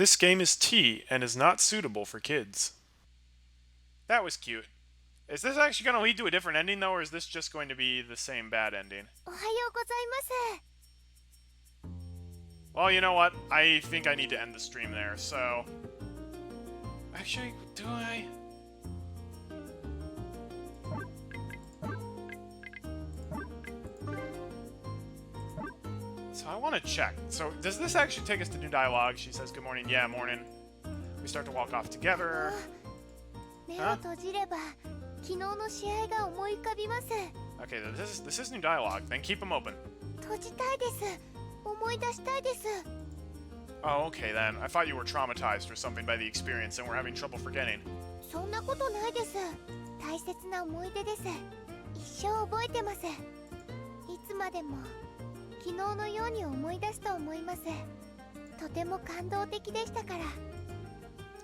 This game is tea and is not suitable for kids. That was cute. Is this actually going to lead to a different ending, though, or is this just going to be the same bad ending? Well, you know what? I think I need to end the stream there, so... Actually, do I? So I want to check. So does this actually take us to new dialogue? She says, good morning. Yeah, morning. We start to walk off together. Huh? Okay, this is new dialogue. Then keep them open. Oh, okay then. I thought you were traumatized or something by the experience and were having trouble forgetting.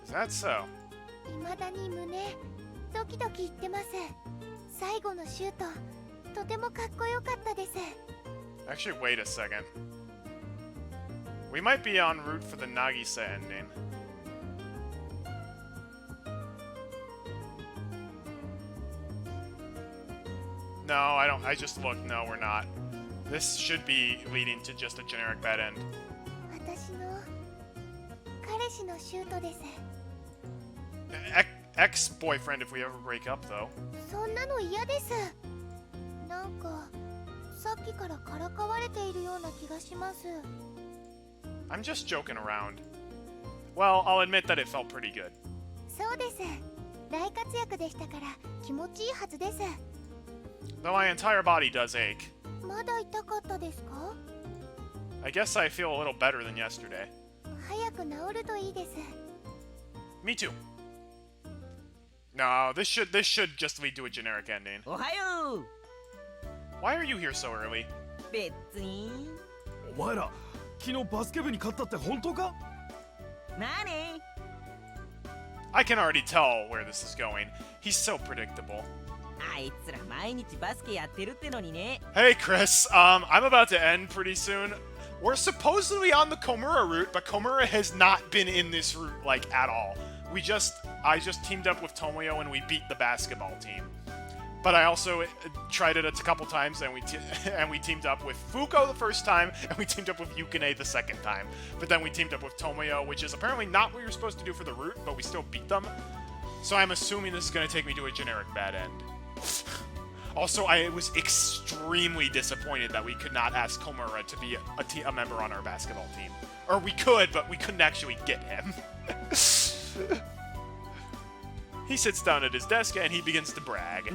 Is that so? Actually, wait a second. We might be en route for the Nagisa ending. No, I don't. I just looked. No, we're not. This should be leading to just a generic bad end. Ex-boyfriend if we ever break up, though. I'm just joking around. Well, I'll admit that it felt pretty good. Though my entire body does ache. I guess I feel a little better than yesterday. Me too. No, this should just lead to a generic ending. Why are you here so early? I can already tell where this is going. He's so predictable. Hey Chris, I'm about to end pretty soon. We're supposedly on the Komura route, but Komura has not been in this route, like, at all. I just teamed up with Tomoyo and we beat the basketball team. But I also tried it a couple times and we teamed up with Fuko the first time and we teamed up with Yukine the second time. But then we teamed up with Tomoyo, which is apparently not what you're supposed to do for the route, but we still beat them. So I'm assuming this is going to take me to a generic bad end. Also, I was extremely disappointed that we could not ask Komura to be a member on our basketball team. Or we could, but we couldn't actually get him. He sits down at his desk and he begins to brag.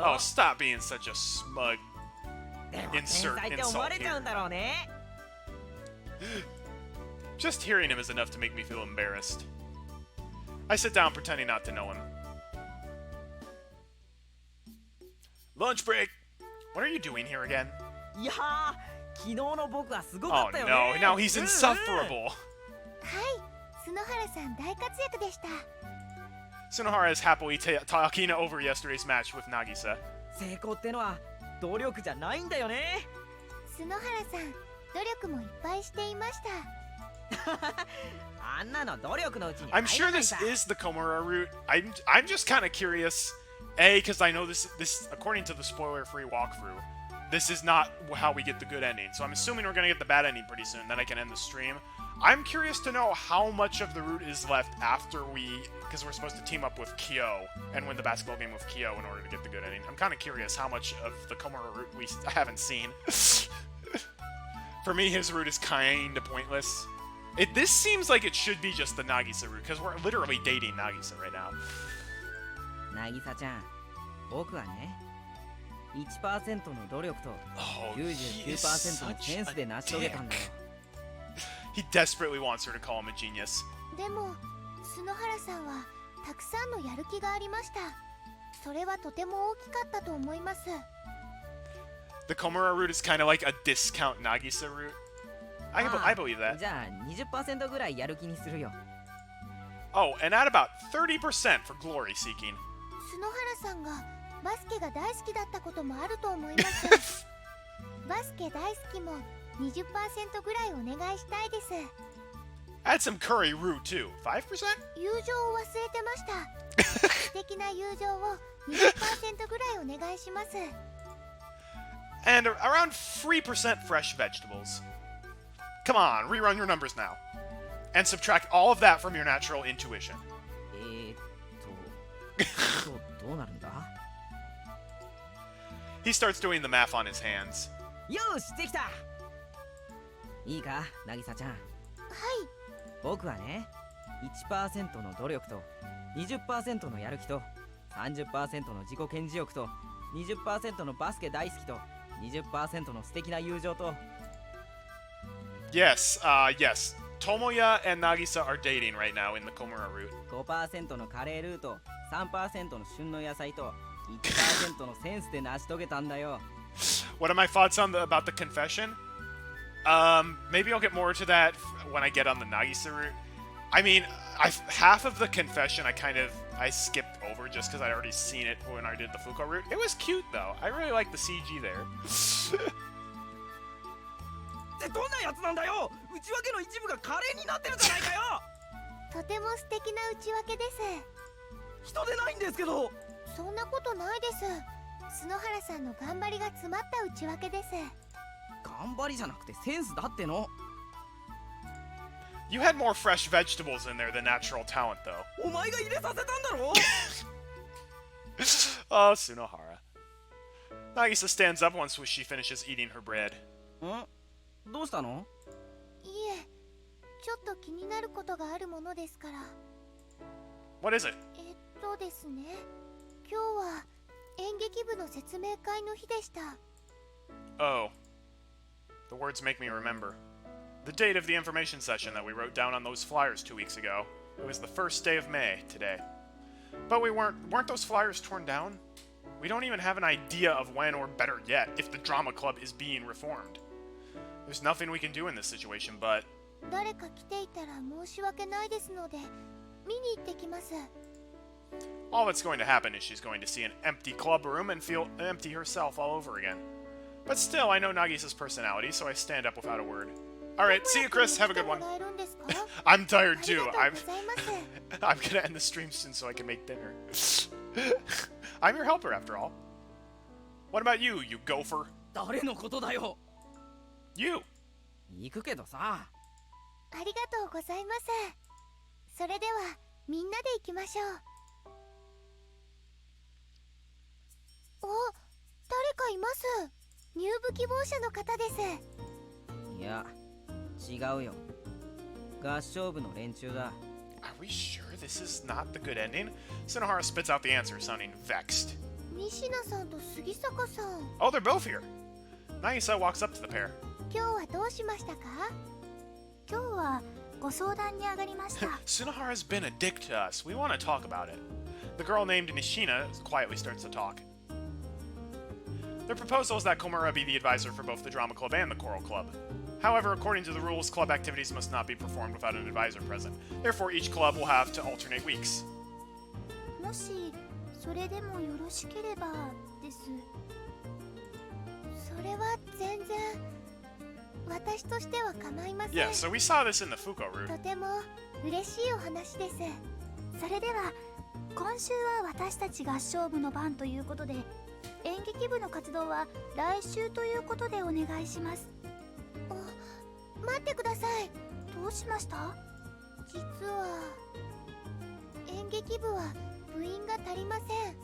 Oh, stop being such a smug insult here. Just hearing him is enough to make me feel embarrassed. I sit down pretending not to know him. Lunch break! What are you doing here again? Oh no, now he's insufferable! Tsunohara is happily talking over yesterday's match with Nagisa. I'm sure this is the Komura route. I'm just kind of curious. A, because I know this according to the spoiler-free walkthrough, this is not how we get the good ending. So I'm assuming we're going to get the bad ending pretty soon, then I can end the stream. I'm curious to know how much of the route is left after because we're supposed to team up with Kyo and win the basketball game with Kyo in order to get the good ending. I'm kind of curious how much of the Komura route I haven't seen. For me, his route is kind of pointless. This seems like it should be just the Nagisa route, because we're literally dating Nagisa right now. Oh, he is such a dick. He desperately wants her to call him a genius. The Komura route is kind of like a discount Nagisa route. I believe that. Oh, and add about 30% for glory seeking. 篠原さんがバスケが大好きだったこともあると思います。バスケ大好きも 20% ぐらいお願いしたいです。Add some curry roux too. 5%? 友情を忘れてました。素敵な友情を 20% ぐらいお願いします。And around 3% fresh vegetables. Come on, rerun your numbers now. And subtract all of that from your natural intuition. どうなるんだ? He starts doing the math on his hands. よし、できた。いいか、なぎさちゃん。はい。僕はね、1% の努力と 20% のやる気と 30% の自己顕示欲と 20% のバスケ大好きと 20% の素敵な友情と Yes, yes. Tomoya and Nagisa are dating right now in the Komura route. 5% のカレールーと 3% の旬の野菜と 1% のセンスで成し遂げたんだよ。What are my thoughts on about the confession? Maybe I'll get more to that when I get on the Nagisa route. I mean, half of the confession I skipped over just because I'd already seen it when I did the Fuko route. It was cute though. I really like the CG there. ってどんなやつなんだよ。内訳の一部がカレーになってるじゃないかよ。とても素敵な内訳です。人でないんですけど。そんなことないです。篠原さんの頑張りが詰まった内訳です。頑張りじゃなくてセンスだっての。You had more fresh vegetables in there than natural talent, though. お前が入れさせたんだろ. Oh, Tsunohara. Nagisa stands up once she finishes eating her bread. どうしたの? いえ、ちょっと気になることがあるものですから。What is it? ですね。今日は演劇部の説明会の日でした。Oh. The words make me remember. The date of the information session that we wrote down on those flyers 2 weeks ago. It was the first day of May, today. But weren't those flyers torn down? We don't even have an idea of when, or better yet, if the drama club is being reformed. There's nothing we can do in this situation, but... 誰か来ていたら申し訳ないですので、見に行ってきます。All that's going to happen is she's going to see an empty club room and feel empty herself all over again. But still, I know Nagisa's personality, so I stand up without a word. Alright, see you, Chris. Have a good one. I'm tired too. I'm gonna end the stream soon so I can make dinner. I'm your helper, after all. What about you, you gopher? 誰のことだよ. You. 行くけどさ。ありがとうございます。それでは、みんなで行きましょう。お、誰かいます。入部希望者の方です。いや、違うよ。合唱部の連中だ。Are we sure this is not the good ending? Tsunohara spits out the answer, sounding vexed. 西名さんと杉坂さん。Oh, they're both here. Nagisa walks up to the pair. 今日はどうしましたか? 今日はご相談に上がりました。Tsunohara's been a dick to us. We want to talk about it. The girl named Nishina quietly starts to talk. Their proposal is that Komura be the advisor for both the drama club and the choral club. However, according to the rules, club activities must not be performed without an advisor present. Therefore, each club will have to alternate weeks. もしそれでもよろしければです。それは全然私としては構いません。Yeah, so we saw this in the Fuko route. とても嬉しいお話です。それでは今週は私たち合唱部の番ということで、演劇部の活動は来週ということでお願いします。待ってください。どうしました？実は演劇部は部員が足りません。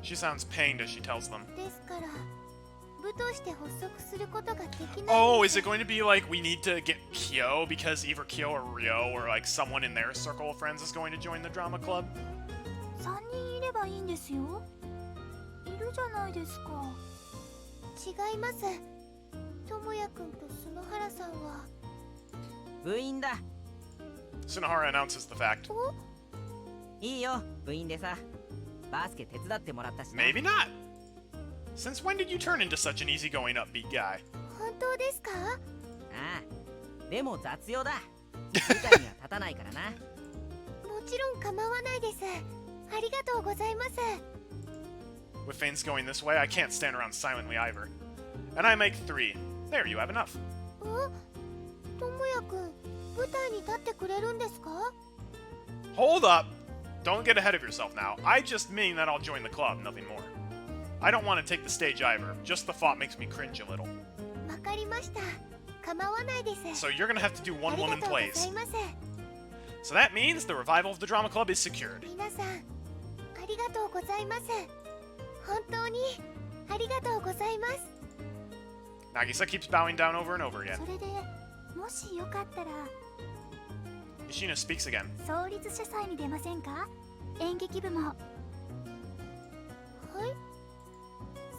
She sounds pained as she tells them. ですから部として発足することができない。Oh, is it going to be like we need to get Kyo because either Kyo or Ryo or like someone in their circle of friends is going to join the drama club? 3人いればいいんですよ。いるじゃないですか。違います。智也くんと篠原さんは部員だ。Tsunohara announces the fact. いいよ、部員でさ。バスケ手伝ってもらったしな。Maybe not. Since when did you turn into such an easygoing, upbeat guy? 本当ですか？ああ、でも雑用だ。舞台には立たないからな。ちろん構わないです。ありがとうございます。 With things going this way, I can't stand around silently either. And I make 3. There, you have enough. あ、ともやくん、舞台に立ってくれるんですか？ Hold up! Don't get ahead of yourself now. I just mean that I'll join the club, nothing more. I don't want to take the stage either. Just the thought makes me cringe a little. わかりました。構わないです。 So you're gonna have to do あ one りが woman とうござ plays. います。 So that means the revival of the drama club is secured. 皆さん、ありがとうございます。本当にありがとうございます。 Nagisa keeps bowing down over and over again. それで、もしよかったら Ishina speaks again. 創立社祭に出ませんか？演劇部も。はい。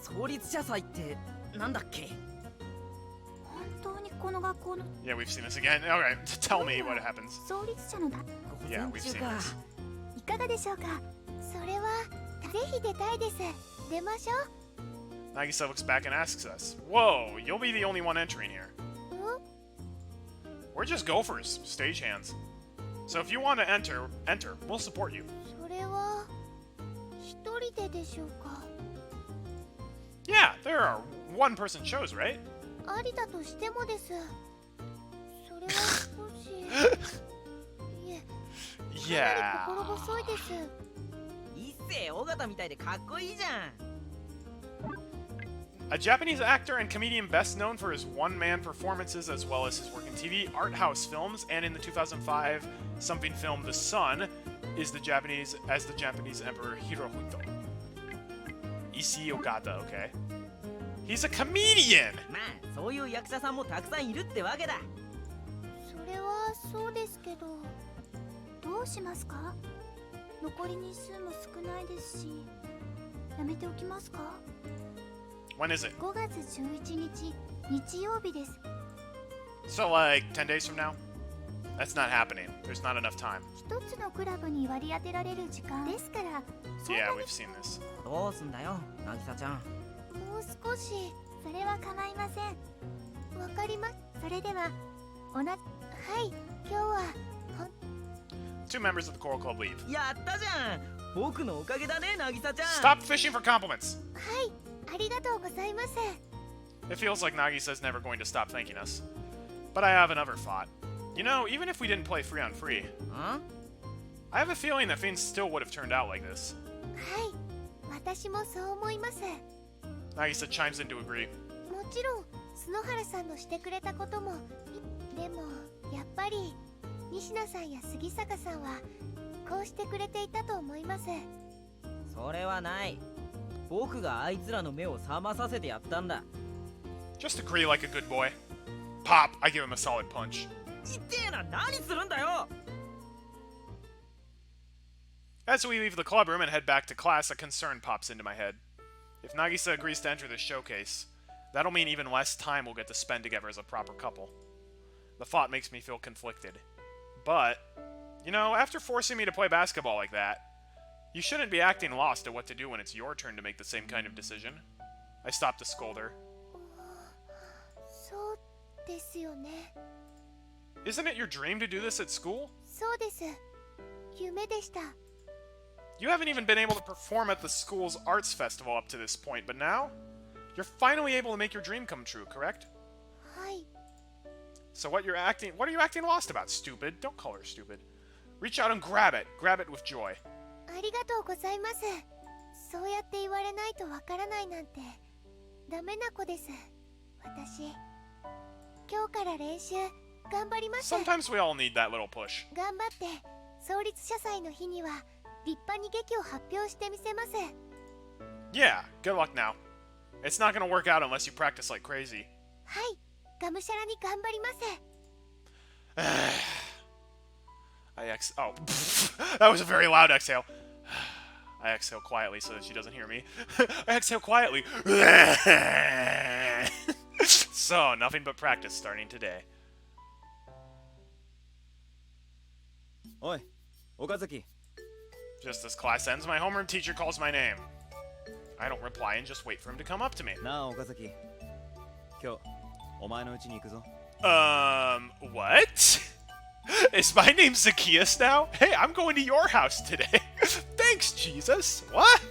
創立者祭ってなんだっけ？本当にこの学校の Yeah, we've seen this again. Alright, tell me what happens. 創立者のだ。Yeah, we've seen this. いかがでしょうか？それはぜひ出たいです。出ましょう。 Nagisa looks back and asks us, Whoa, you'll be the only one entering here. ん？ We're just gophers, stagehands. So if you want to enter, we'll support you. それは一人ででしょうか？ Yeah, there are one-person shows, right? ありだとしてもです。それは少しいえ、かな Yeah. り心細いです。一世尾形みたいでかっこいいじゃん。 A Japanese actor and comedian best known for his one-man performances as well as his work in TV, art house films, and in the 2005 something film The Sun, is the Japanese Emperor Hirohito. Issei Ogata, okay. He's a comedian! まあそういう役者さんもたくさんいるってわけだ。それはそうですけど、どうしますか？残り日数も少ないですし、やめておきますか？ When is it? 5月11日、日曜日です。 So like 10 days from now? That's not happening. There's not enough time. 一つのクラブに割り当てられる時間ですから、そんな Yeah, に we've seen this. どうすんだよ、なぎさちゃん。もう少し。それは構いません。わかります。それでははい、今日はTwo members of the Choral Club leave. やったじゃん。僕のおかげだね、なぎさちゃん。 Stop fishing for compliments! はい、ありがとうございます。 It feels like Nagisa's never going to stop thanking us. But I have another thought. You know, even if we didn't play free on free, ん？ I have a feeling that things still would have turned out like this. はい、私もそう思います。 Nagisa chimes in to agree. もちろん篠原さんのしてくれたことも、でもやっぱり西名さんや杉坂さんはこうしてくれていたと思います。それはない。僕があいつらの目を覚まさせてやったんだ。 Just agree like a good boy. Pop, I give him a solid punch. 痛えな、何するんだよ。 As we leave the clubroom and head back to class, a concern pops into my head. If Nagisa agrees to enter this showcase, that'll mean even less time we'll get to spend together as a proper couple. The thought makes me feel conflicted. But, you know, after forcing me to play basketball like that, you shouldn't be acting lost at what to do when it's your turn to make the same kind of decision. I stopped to scold her. そうですよね。 Isn't it your dream to do this at school? そうです。夢でした。 You haven't even been able to perform at the school's arts festival up to this point, but now? You're finally able to make your dream come true, correct? はい。 So what are you acting lost about, stupid? Don't call her stupid. Reach out and grab it. Grab it with joy. ありがとうございます。そうやって言われないとわからないなんてダメな子です。私、今日から練習頑張ります。 Sometimes we all need that little push. 頑張って創立社祭の日には立派に劇を発表してみせます。 Yeah, good luck now. It's not gonna work out unless you practice like crazy. はい、がむしゃらに頑張ります。Oh, that was a very loud exhale. I exhale quietly so that she doesn't hear me. I exhale quietly. So, nothing but practice starting today. おい、岡崎。 Just as class ends, my homeroom teacher calls my name. I don't reply and just wait for him to come up to me. なあ、岡崎。今日、お前の家に行くぞ。What? Is my name Zacchaeus now? Hey, I'm going to your house today. Thanks, Jesus. What?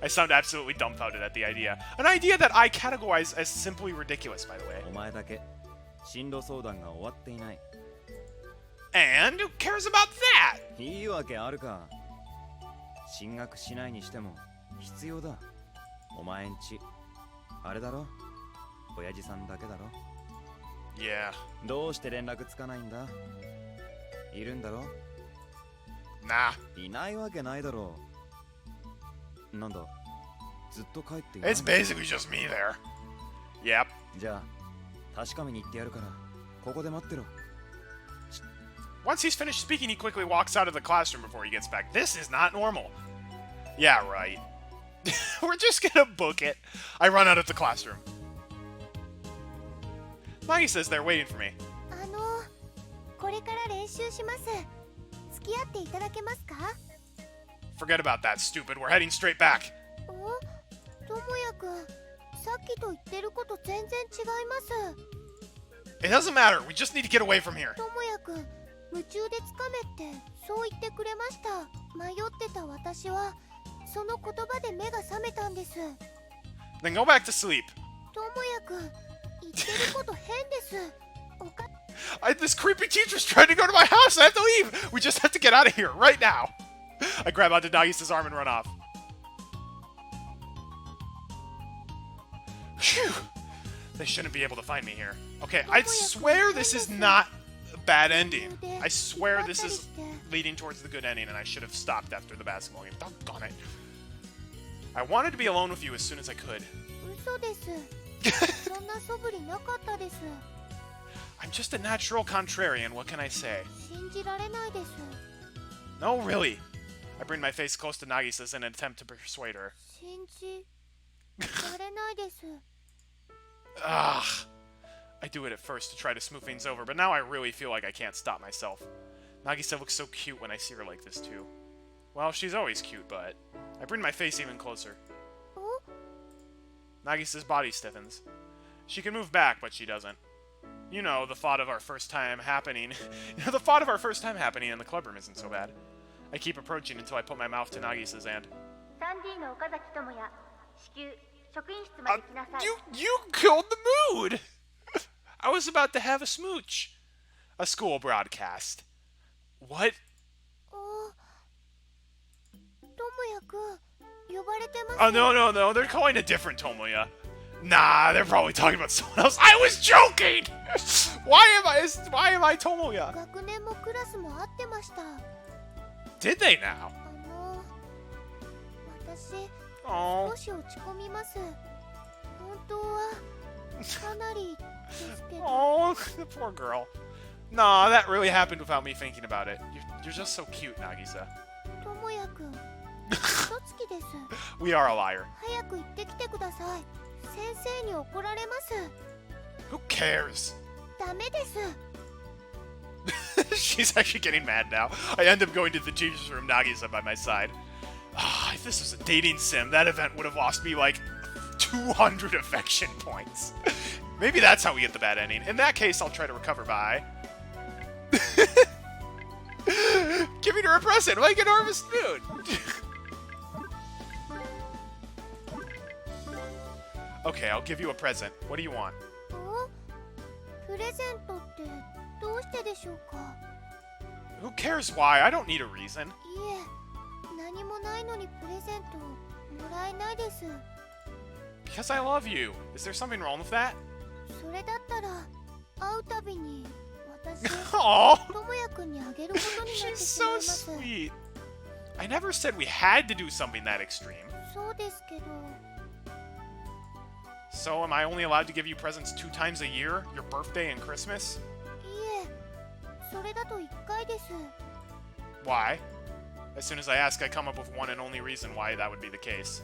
I sound absolutely dumbfounded at the idea. An idea that I categorize as simply ridiculous, by the way. お前だけ進路相談が終わっていない。 And who cares about that? いいわけあるか。進学しないにしても必要だ。お前んちあれだろ、親父さんだけだろ。 Yeah. どうして連絡つかないんだ。いるんだろ。 Nah. いないわけないだろう。なんだ、ずっと帰っていない。 It's basically just me there. Yep. じゃあ確かめに行ってやるからここで待ってろ。 Once he's finished speaking, he quickly walks out of the classroom before he gets back. This is not normal. Yeah, right. We're just gonna book it. I run out of the classroom. Maggie says they're waiting for me. これから練習します。付き合っていただけますか？ Forget about that, stupid. We're heading straight back. お、ともやくん、さっきと言ってること全然違います。 It doesn't matter. We just need to get away from here. ともやくん、夢中でつかめってそう言ってくれました。迷ってた私はその言葉で目が覚めたんです。 Then go back to sleep. ともやくん、言ってること変です。This creepy teacher's trying to go to my house. I have to leave. We just have to get out of here right now. I grab onto Nagisa's arm and run off. Phew. They shouldn't be able to find me here. Okay, I swear this is not a bad ending. I swear this is leading towards the good ending, and I should have stopped after the basketball game. Doggone it. I wanted to be alone with you as soon as I could. 嘘です。そんな素振りなかったです。 I'm just a natural contrarian, what can I say? 信じられないです。 No, really. I bring my face close to Nagisa's in an attempt to persuade her. 信じられないです。 Ah, I do it at first to try to smooth things over, but now I really feel like I can't stop myself. Nagisa looks so cute when I see her like this too. Well, she's always cute, but I bring my face even closer. お、 Nagisa's body stiffens. She can move back, but she doesn't. You know, the thought of our first time happening... the thought of our first time happening in the clubroom isn't so bad. I keep approaching until I put my mouth to Nagisa's hand. You killed the mood! I was about to have a smooch. A school broadcast. What? お、ともやくん、呼ばれてます。 Oh, no. They're calling a different Tomoya. Nah, they're probably talking about someone else. I was joking! Why am I Tomoya? 学年もクラスも合ってました。 Did they now? 私、 Oh. 少し落ち込みます。本当はかなりですけど。 Oh, the poor girl. Nah, that really happened without me thinking about it. You're just so cute, Nagisa. ともやくん、嘘つきです。 We are a liar. 早く行ってきてください。先生に怒られます。 Who cares? ダメです。 She's actually getting mad now. I end up going to the teacher's room, Nagisa by my side. Ah, if this was a dating sim, that event would have lost me like 200 affection points. Maybe that's how we get the bad ending. In that case, I'll try to recover by... giving her a present like an Harvest Moon. Okay, I'll give you a present. What do you want? お、プレゼントってどうしてでしょうか。 Who cares why? I don't need a reason. いえ、何もないのにプレゼントもらえないです。 Because I love you. Is there something wrong with that? それだったら会うたびに私 Aww. ともやくんにあげることになって She's しまい so ます。 sweet. I never said we had to do something that extreme. そうですけど。 So am I only allowed to give you presents 2 times a year? Your birthday and Christmas? いえ、それだと1回です。 Why? As soon as I ask, I come up with one and only reason why that would be the case.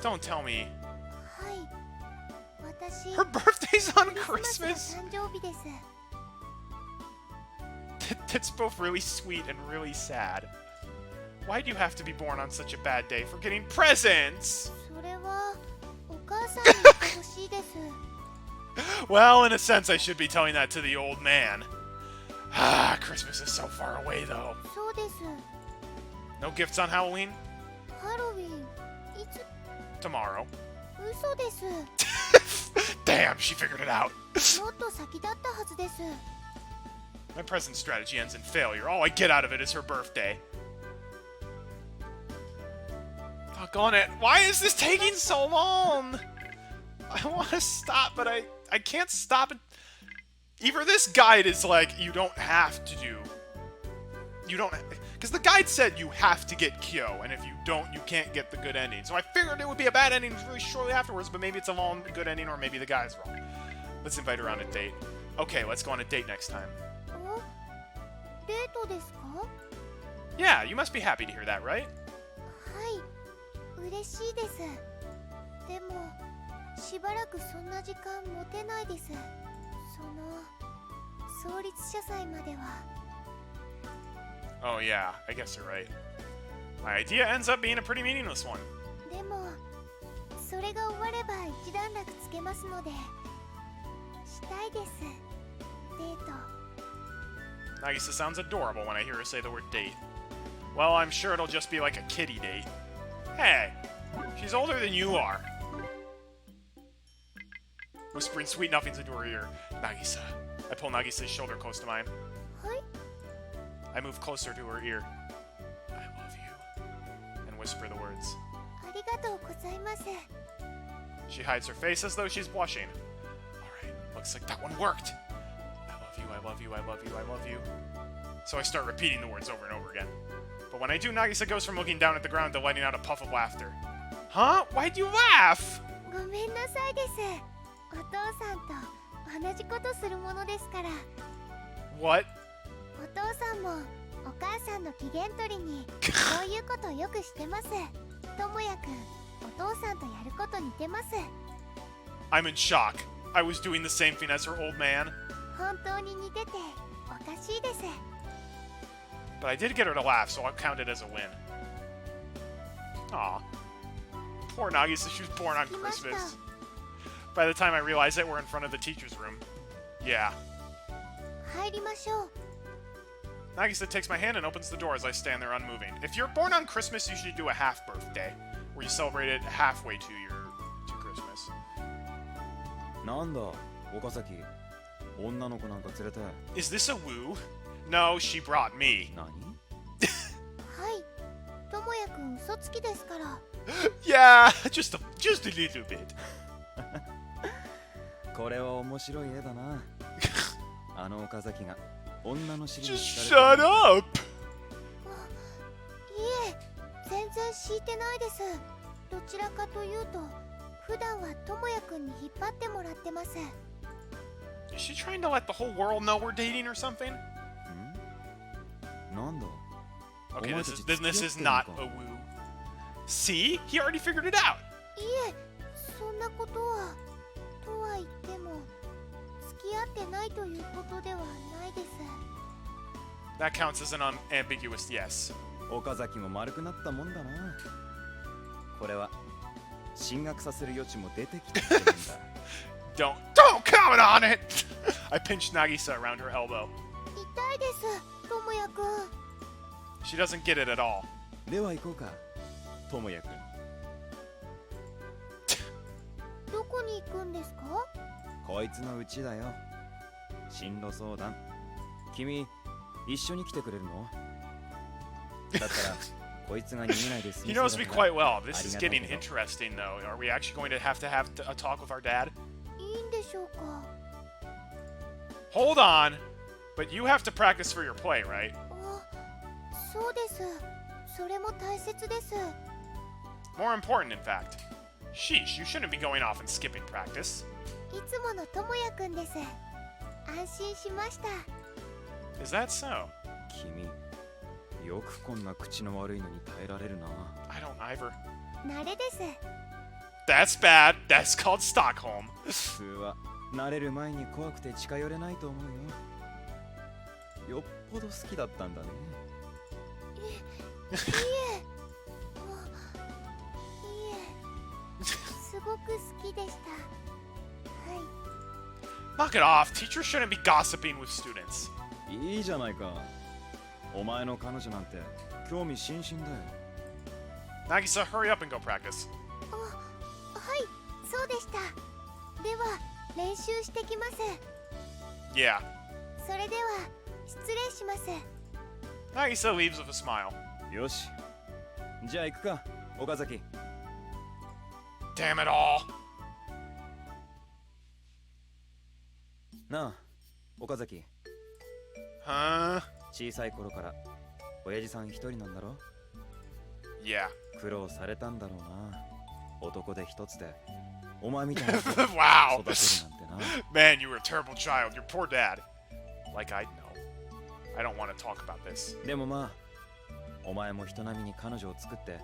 Don't tell me. はい。私、 Her birthday's on クリスマ Christmas? スが誕生日です。 That's both really sweet and really sad. Why do you have to be born on such a bad day for getting presents? それはお母さんに言ってほしいです。 Well, in a sense, I should be telling that to the old man. Ah, Christmas is so far away, though. そうです。 No gifts on Halloween? ハロウィンいつ Tomorrow. 嘘です。 Damn, she figured it out. もっと先だったはずです。 My present strategy ends in failure. All I get out of it is her birthday. Doggone it. Why is this taking so long? I want to stop, but I can't stop it. Either this guide is like, you don't have to do... You don't... Because the guide said you have to get Kyo, and if you don't, you can't get the good ending. So I figured it would be a bad ending really shortly afterwards, but maybe it's a long good ending, or maybe the guy's wrong. Let's invite her on a date. Okay, let's go on a date next time. お、デートですか？ Yeah, you must be happy to hear that, right? はい、嬉しいです。でも、しばらくそんな時間持てないです。創立者祭までは。Oh yeah, I guess you're right. My idea ends up being a pretty meaningless one. でも、それが終われば一段落つけますので、したいです。デート。Nagisa sounds adorable when I hear her say the word date. Well, I'm sure it'll just be like a kiddie date. Hey, she's older than you are. Whispering sweet nothings into her ear. Nagisa. I pull Nagisa's shoulder close to mine. はい。 I move closer to her ear. I love you. And whisper the words. ありがとうございます。 She hides her face as though she's blushing. Alright, looks like that one worked. I love you, I love you, I love you, I love you. So I start repeating the words over and over again. But when I do, Nagisa goes from looking down at the ground to letting out a puff of laughter. Huh? Why'd you laugh? ごめんなさいです。お父さんと同じことするものですから。 What? お父さんもお母さんの機嫌取りにそういうことよくしてます。ともやくん、お父さんとやること似てます。 I'm in shock. I was doing the same thing as her old man. 本当に似てておかしいです。 But I did get her to laugh, so I'll count it as a win. Aw. Poor Nagisa, she was born on Christmas. By the time I realize it, we're in front of the teacher's room. Yeah. 入りましょう。 Nagisa takes my hand and opens the door as I stand there unmoving. If you're born on Christmas, you should do a half birthday, where you celebrate it halfway to Christmas. なんだ、岡崎。女の子なんか連れて。Is this a woo? No, she brought me. 何？はい。ともやくん嘘つきですから。Yeah, just a little bit. これは面白い絵だな。あの岡崎が女の尻に Just 敷かれて。 shut up! いえ、全然敷いてないです。どちらかというと、普段はともやくんに引っ張ってもらってます。 Is she trying to let the whole world know we're dating or something? なんだ？ Okay, this is not a woo. See? He already figured it out. いえ、そんなことは。とは言っても、付き合ってないということではないです。 That counts as an unambiguous yes. 岡崎も丸くなったもんだな。これは進学させる余地も出てきてるんだ。Don't comment on it! I pinched Nagisa around her elbow. 痛いです、ともやくん。 She doesn't get it at all. では行こうか、ともやくん。どこに行くんですか？こいつのうちだよ。進路相談。君、一緒に来てくれるの？だったら、こいつが逃げないで済 He みそう knows だ me から quite well. This is ありがたい getting けど。 interesting, though. Are we actually going to have a talk with our dad? いいんでしょうか？ Hold on! But you have to practice for your play, right? あ、そうです。それも大切です。 More important, in fact. Sheesh, you shouldn't be going off and skipping practice. いつものともやくんです。安心しました。 Is that so? 君、よくこんな口の悪いのに耐えられるな。 I don't either. 慣れです。 That's bad. That's called Stockholm. 普通は慣れる前に怖くて近寄れないと思うよ。よっぽど好きだったんだね。いえ、すごく好きでした。はい。 Knock it off. Teachers shouldn't be gossiping with students. いいじゃないか。お前の彼女なんて興味津々だよ。 Nagisa, hurry up and go practice. はい、そうでした。では練習してきます。 Yeah. それでは失礼します。 Nagisa leaves with a smile. よし。じゃあ行くか、岡崎。 Damn it all. なあ、岡崎。 Huh? 小さい頃から親父さん一人なんだろ。 Yeah. 苦労されたんだろうな。男で一つでお前みたいな子を Wow. 育てるなんてな。 Man, you were a terrible child. Your poor dad. Like I'd know. I don't want to talk about this. でもまあ、お前も人並みに彼女を作って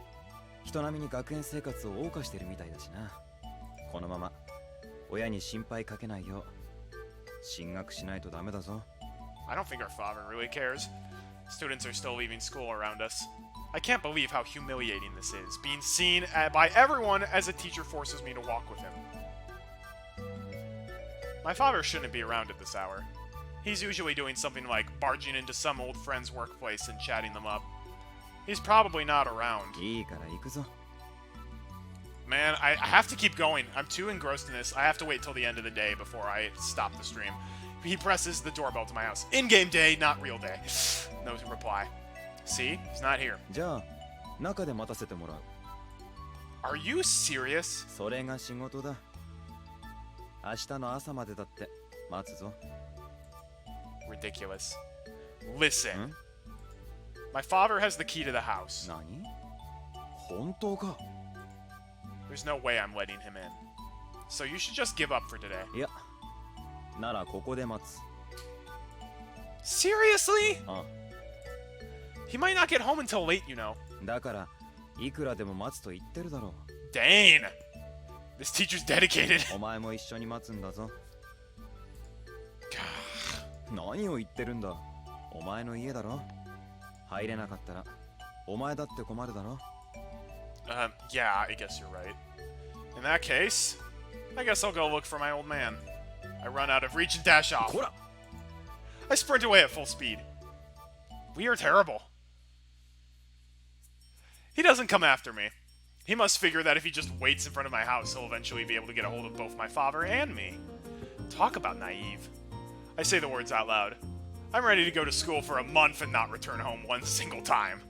人並みに学園生活を謳歌してるみたいだしな。このまま親に心配かけないよう進学しないとダメだぞ。 I don't think our father really cares. Students are still leaving school around us. I can't believe how humiliating this is, being seen by everyone as a teacher forces me to walk with him. My father shouldn't be around at this hour. He's usually doing something like barging into some old friend's workplace and chatting them up. He's probably not around. いいから行くぞ。 Man, I have to keep going. I'm too engrossed in this. I have to wait till the end of the day before I stop the stream. He presses the doorbell to my house. In-game day, not real day. No reply. See? He's not here. じゃあ中で待たせてもらう。 Are you serious? それが仕事だ。明日の朝までだって待つぞ。 Ridiculous. Listen. ん？ My father has the key to the house. 何？本当か？ There's no way I'm letting him in. So you should just give up for today. いや、ならここで待つ。 Seriously? あ、 He might not get home until late, you know. だからいくらでも待つと言ってるだろ Dane! This teacher's dedicated. う。お前も一緒に待つんだぞ。何を言ってるんだ。お前の家だろ。入れなかったらお前だって困るだろ。 Yeah, I guess you're right. In that case, I guess I'll go look for my old man. I run out of reach and dash off. こら！ I sprint away at full speed. We are terrible. He doesn't come after me. He must figure that if he just waits in front of my house, he'll eventually be able to get a hold of both my father and me. Talk about naive. I say the words out loud. I'm ready to go to school for a month and not return home one single time.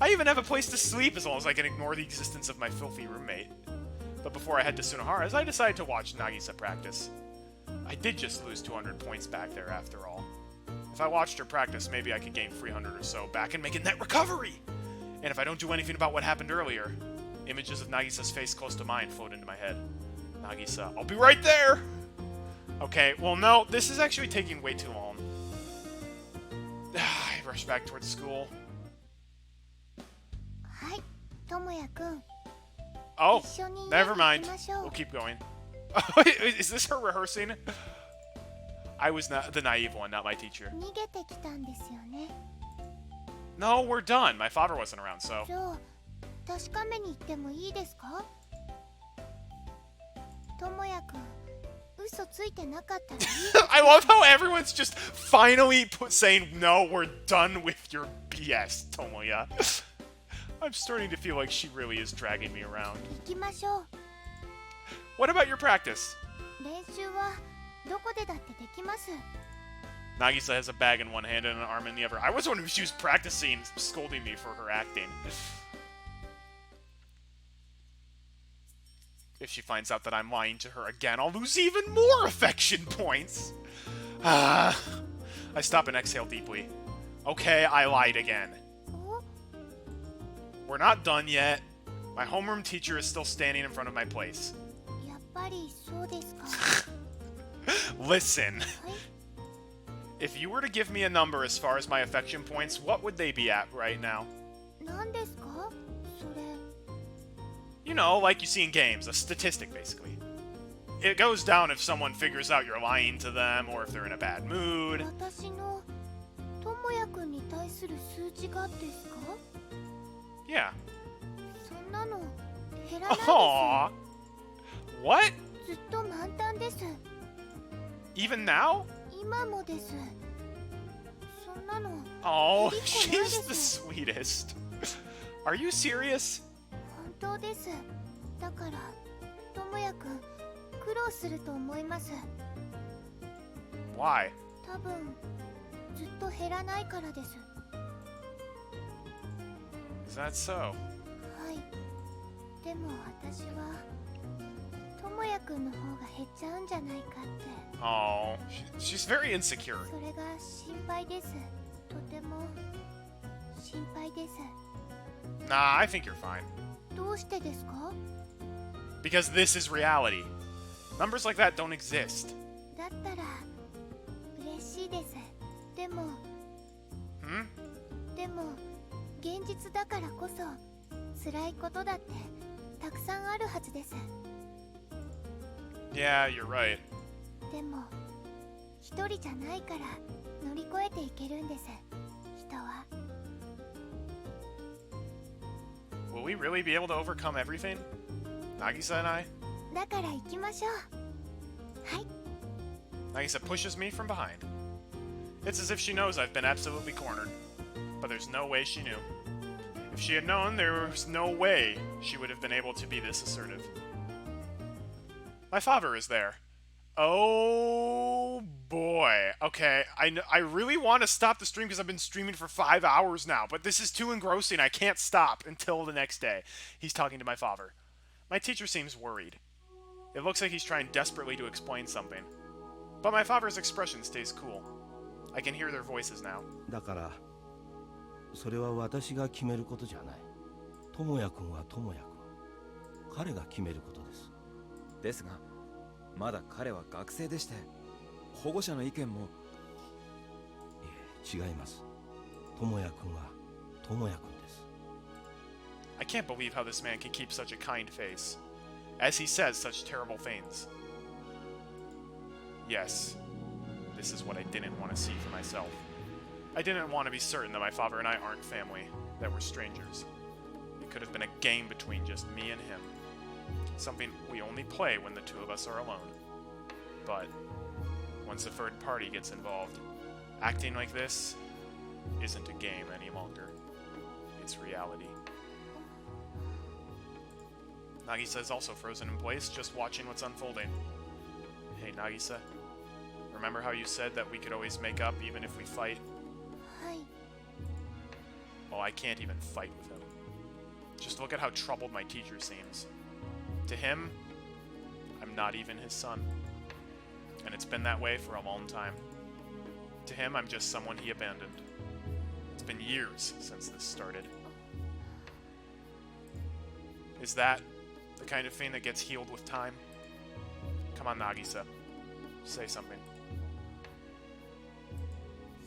I even have a place to sleep as long as I can ignore the existence of my filthy roommate. But before I head to Sunahara's, I decide to watch Nagisa practice. I did just lose 200 points back there after all. If I watched her practice, maybe I could gain 300 or so back and make a net recovery! And if I don't do anything about what happened earlier, images of Nagisa's face close to mine float into my head. Nagisa, I'll be right there! Okay, well no, this is actually taking way too long. I rush back towards school. はい、ともやくん。 Oh, 一緒に never 家に mind. 行きましょう。 We'll keep going. Is this her rehearsing? I was not the naive one, not my teacher. 逃げてきたんですよね。 No, we're done. My father wasn't around, so. じゃあ、確かめに行ってもいいですか？ともやくん、嘘ついてなかったらいい。 I love how everyone's just finally saying, no, we're done with your BS, Tomoya. I'm starting to feel like she really is dragging me around. 行きましょう。 What about your practice? 練習はどこでだってできます。 Nagisa has a bag in one hand and an arm in the other. I was wondering if she was practicing scolding me for her acting. If she finds out that I'm lying to her again, I'll lose even more affection points. I stop and exhale deeply. Okay, I lied again. お、 We're not done yet. My homeroom teacher is still standing in front of my place. やっぱりそうですか。 Listen, はい。 if you were to give me a number as far as my affection points, what would they be at right now? 何ですか？それ。 You know, like you see in games, a statistic basically. It goes down if someone figures out you're lying to them or if they're in a bad mood. 私のともやくんに対する数値がですか？ Yeah. そんなの減らないです。 Aww. What? ずっと満タンです。 Even now? 今もです。なの。 Oh, びっくり she's ない the です。 sweetest. Are you serious? 本当です。だから智也くん苦労すると思います。 Why? 多分ずっと減らないからです。 Is that so? はい。でも私は智也くんの方が減っちゃうんじゃないかって。 Oh, she's very insecure. それが心配です。とても心配です。 Nah, I think you're fine. どうしてですか？ Because this is reality. Numbers like that don't exist. だったら嬉しいです。でも Hmm? でも現実だからこそ辛いことだってたくさんあるはずです。 Yeah, you're right. でも一人じゃないから乗り越えていけるんです。人は。 Will we really be able to overcome everything? Nagisa and I? だから行きましょう。はい。 Nagisa pushes me from behind. It's as if she knows I've been absolutely cornered. But there's no way she knew. If she had known, there was no way she would have been able to be this assertive. My father is there. Oh boy. Okay, I really want to stop the stream because I've been streaming for 5 hours now, but this is too engrossing. I can't stop until the next day. He's talking to my father. My teacher seems worried. It looks like he's trying desperately to explain something. But my father's expression stays cool. I can hear their voices now. だからそれは私が決めることじゃない。智也君は智也君。彼が決めることです。ですが、まだ彼は学生でして、保護者の意見も。いえ、違います。智也君は智也君です。 I can't believe how this man can keep such a kind face, as he says such terrible things. Yes, this is what I didn't want to see for myself. I didn't want to be certain that my father and I aren't family, that we're strangers. It could have been a game between just me and him. Something we only play when the two of us are alone. But once a third party gets involved, acting like this isn't a game any longer. It's reality. Nagisa is also frozen in place, just watching what's unfolding. Hey, Nagisa. Remember how you said that we could always make up even if we fight? はい。 Well, I can't even fight with him. Just look at how troubled my teacher seems. To him, I'm not even his son. And it's been that way for a long time. To him, I'm just someone he abandoned. It's been years since this started. Is that the kind of thing that gets healed with time? Come on, Nagisa. Say something.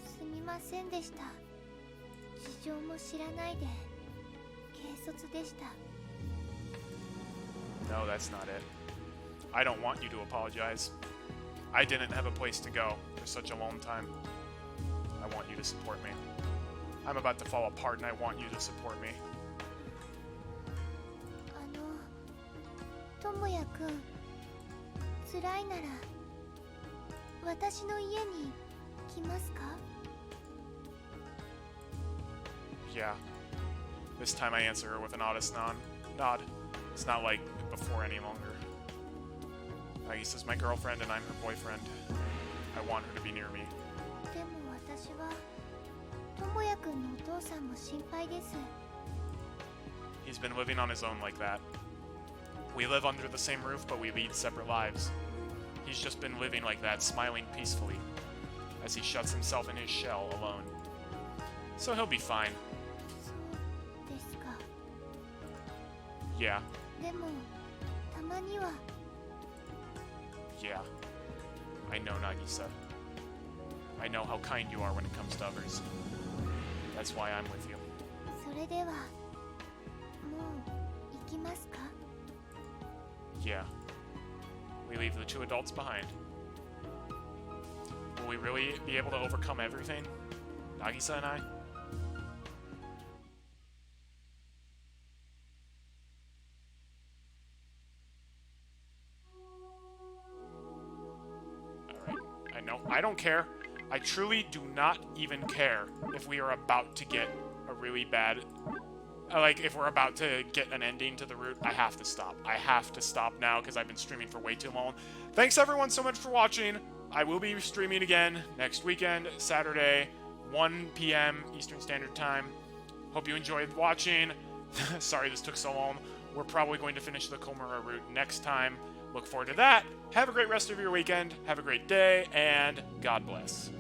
すみませんでした。事情も知らないで軽率でした。 No, that's not it. I don't want you to apologize. I didn't have a place to go for such a long time. I want you to support me. I'm about to fall apart and I want you to support me. 智也くん、辛いなら私の家に来ますか？ Yeah. This time I answer her with an honest nod. It's not like before any longer. Nagisa's my girlfriend and I'm her boyfriend. I want her to be near me. でも私は智也くんのお父さんも心配です。 He's been living on his own like that. We live under the same roof, but we lead separate lives. He's just been living like that, smiling peacefully, as he shuts himself in his shell alone. So he'll be fine. そうですか。 Yeah, でもたまには yeah. I know, Nagisa. I know how kind you are when it comes to others. That's why I'm with you. それではもう行きますか？ Yeah. We leave the two adults behind. Will we really be able to overcome everything? Nagisa and I? Alright. I know. I don't care. I truly do not even care if we are about to get a really bad... Like, if we're about to get an ending to the route, I have to stop. I have to stop now because I've been streaming for way too long. Thanks everyone so much for watching. I will be streaming again next weekend, Saturday, 1 p.m. Eastern Standard Time. Hope you enjoyed watching. Sorry this took so long. We're probably going to finish the Komura route next time. Look forward to that. Have a great rest of your weekend. Have a great day, and God bless.